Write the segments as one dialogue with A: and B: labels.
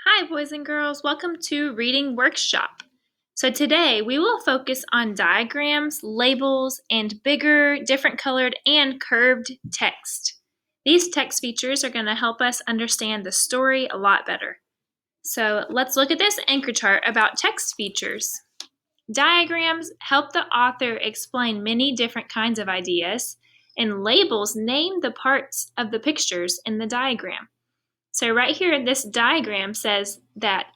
A: Hi, boys and girls. Welcome to Reading Workshop. So today we will focus on diagrams, labels, and bigger, different colored, and curved text. These text features are going to help us understand the story a lot better. So let's look at this anchor chart about text features. Diagrams help the author explain many different kinds of ideas, and labels name the parts of the pictures in the diagram. So right here, this diagram says that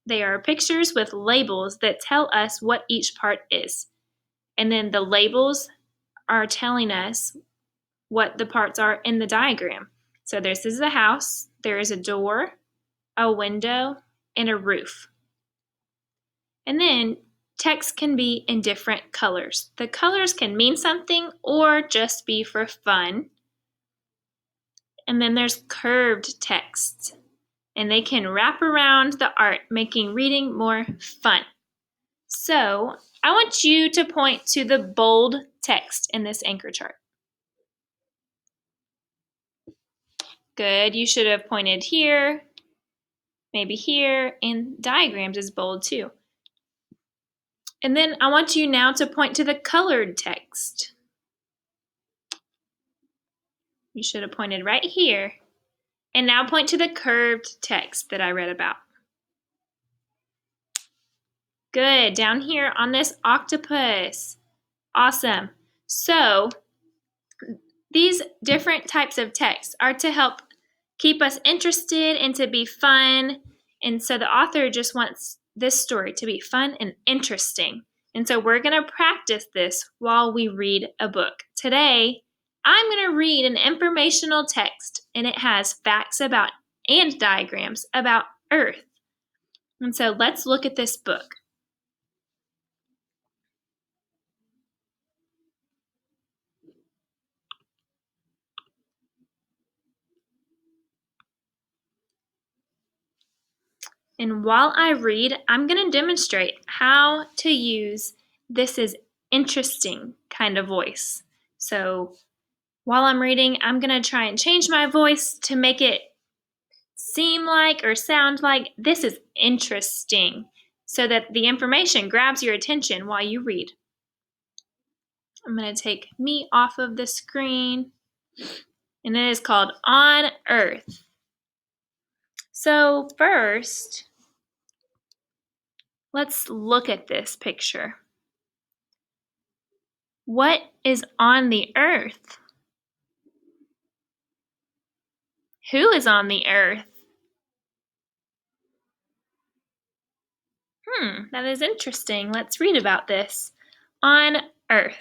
A: they are pictures with labels that tell us what each part is. And then the labels are telling us what the parts are in the diagram. So this is a house, there is a door, a window, and a roof. And then text can be in different colors. The colors can mean something or just be for fun. And then there's curved text, and they can wrap around the art, making reading more fun. So I want you to point to the bold text in this anchor chart. Good, you should have pointed here, maybe here, and diagrams is bold too. And then I want you now to point to the colored text. You should have pointed right here. And now point to the curved text that I read about. Good, down here on this octopus. Awesome. So these different types of text are to help keep us interested and to be fun. And so the author just wants this story to be fun and interesting. And so we're going to practice this while we read a book. Today, I'm going to read an informational text, and it has facts about and diagrams about Earth. And so let's look at this book. And while I read, I'm going to demonstrate how to use "this is interesting" kind of voice. So while I'm reading, I'm going to try and change my voice to make it seem like or sound like this is interesting, so that the information grabs your attention while you read. I'm going to take me off of the screen, and it is called On Earth. So first, let's look at this picture. What is on the earth? Who is on the earth? That is interesting. Let's read about this. On Earth.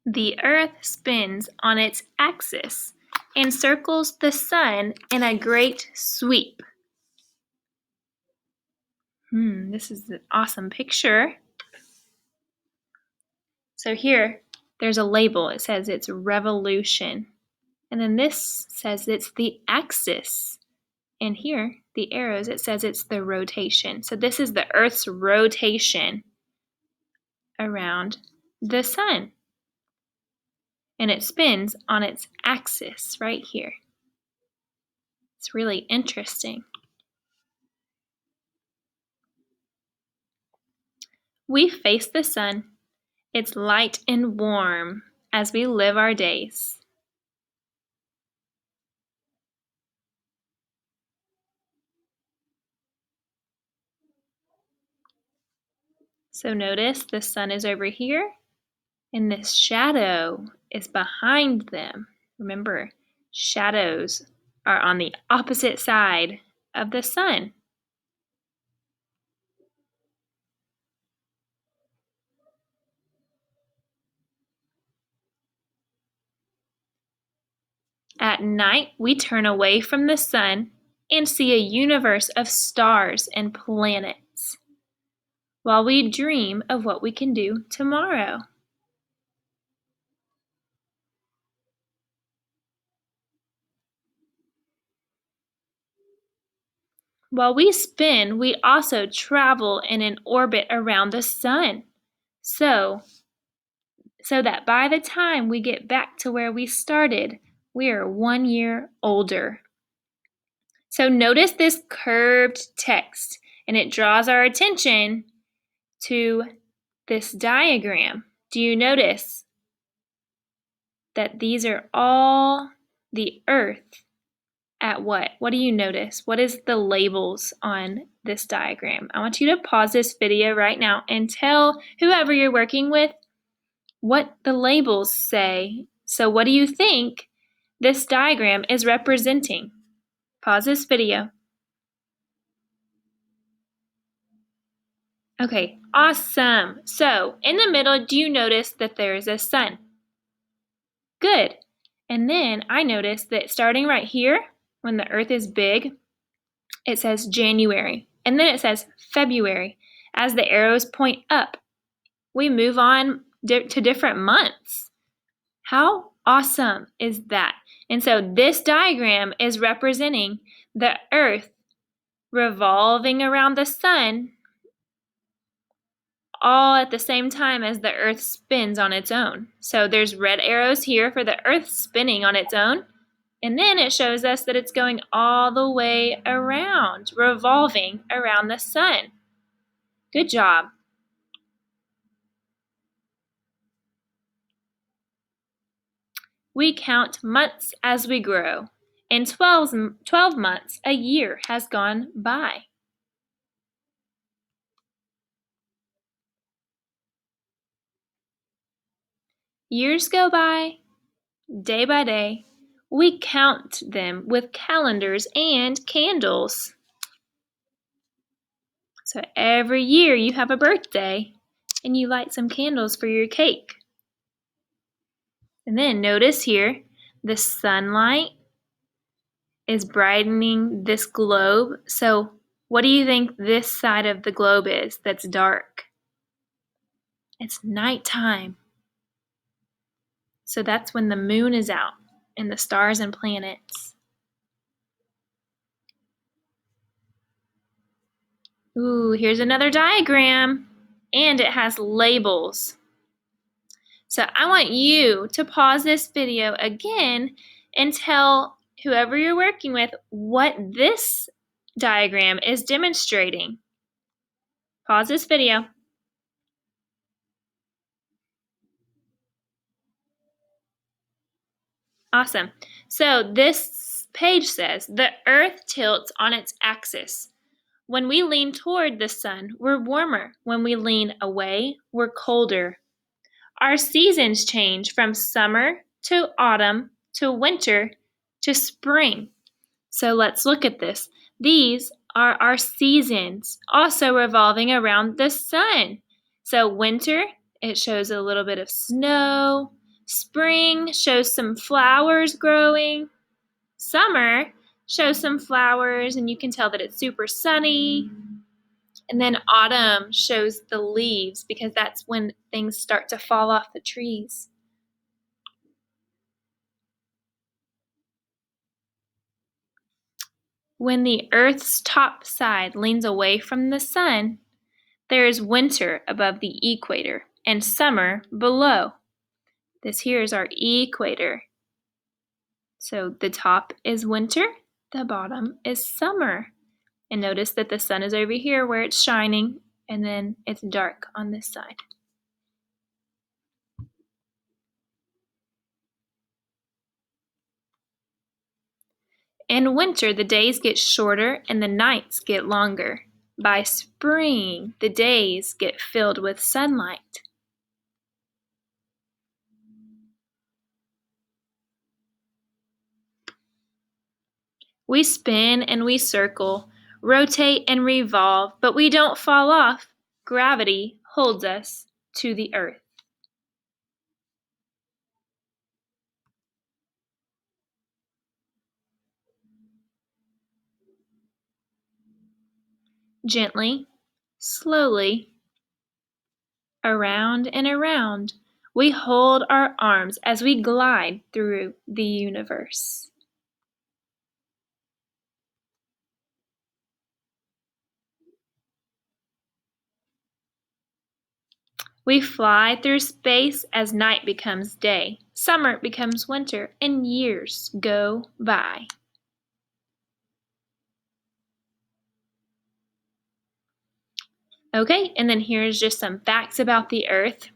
A: The Earth spins on its axis and circles the sun in a great sweep. This is an awesome picture. So here, there's a label. It says it's revolution. And then this says it's the axis. And here, the arrows, it says it's the rotation. So this is the Earth's rotation around the sun. And it spins on its axis right here. It's really interesting. We face the sun. It's light and warm as we live our days. So notice the sun is over here, and this shadow is behind them. Remember, shadows are on the opposite side of the sun. At night, we turn away from the sun and see a universe of stars and planets, while we dream of what we can do tomorrow. While we spin, we also travel in an orbit around the sun. So that by the time we get back to where we started, we are 1 year older. So notice this curved text, and it draws our attention to this diagram. Do you notice that these are all the Earth at what? What do you notice? What is the labels on this diagram? I want you to pause this video right now and tell whoever you're working with what the labels say. So what do you think this diagram is representing? Pause this video. Okay, awesome. So in the middle, do you notice that there's a sun? Good. And then I noticed that starting right here, when the Earth is big, it says January. And then it says February. As the arrows point up, we move on to different months. How awesome is that? And so this diagram is representing the Earth revolving around the sun all at the same time as the Earth spins on its own. So there's red arrows here for the Earth spinning on its own. And then it shows us that it's going all the way around, revolving around the sun. Good job. We count months as we grow, and 12 months, a year, has gone by. Years go by, day by day. We count them with calendars and candles. So every year you have a birthday, and you light some candles for your cake. And then notice here, the sunlight is brightening this globe. So what do you think this side of the globe is that's dark? It's nighttime. So that's when the moon is out and the stars and planets. Ooh, here's another diagram, and it has labels. So I want you to pause this video again and tell whoever you're working with what this diagram is demonstrating. Pause this video. Awesome. So this page says, the Earth tilts on its axis. When we lean toward the sun, we're warmer. When we lean away, we're colder. Our seasons change from summer to autumn to winter to spring. So let's look at this. These are our seasons, also revolving around the sun. So winter, it shows a little bit of snow. Spring shows some flowers growing. Summer shows some flowers, and you can tell that it's super sunny. And then autumn shows the leaves, because that's when things start to fall off the trees. When the Earth's top side leans away from the sun, there is winter above the equator and summer below. This here is our equator. So the top is winter, the bottom is summer. And notice that the sun is over here where it's shining, and then it's dark on this side. In winter, the days get shorter and the nights get longer. By spring, the days get filled with sunlight. We spin and we circle, rotate and revolve, but we don't fall off. Gravity holds us to the Earth. Gently, slowly, around and around, we hold our arms as we glide through the universe. We fly through space as night becomes day, summer becomes winter, and years go by. Okay, and then here's just some facts about the Earth.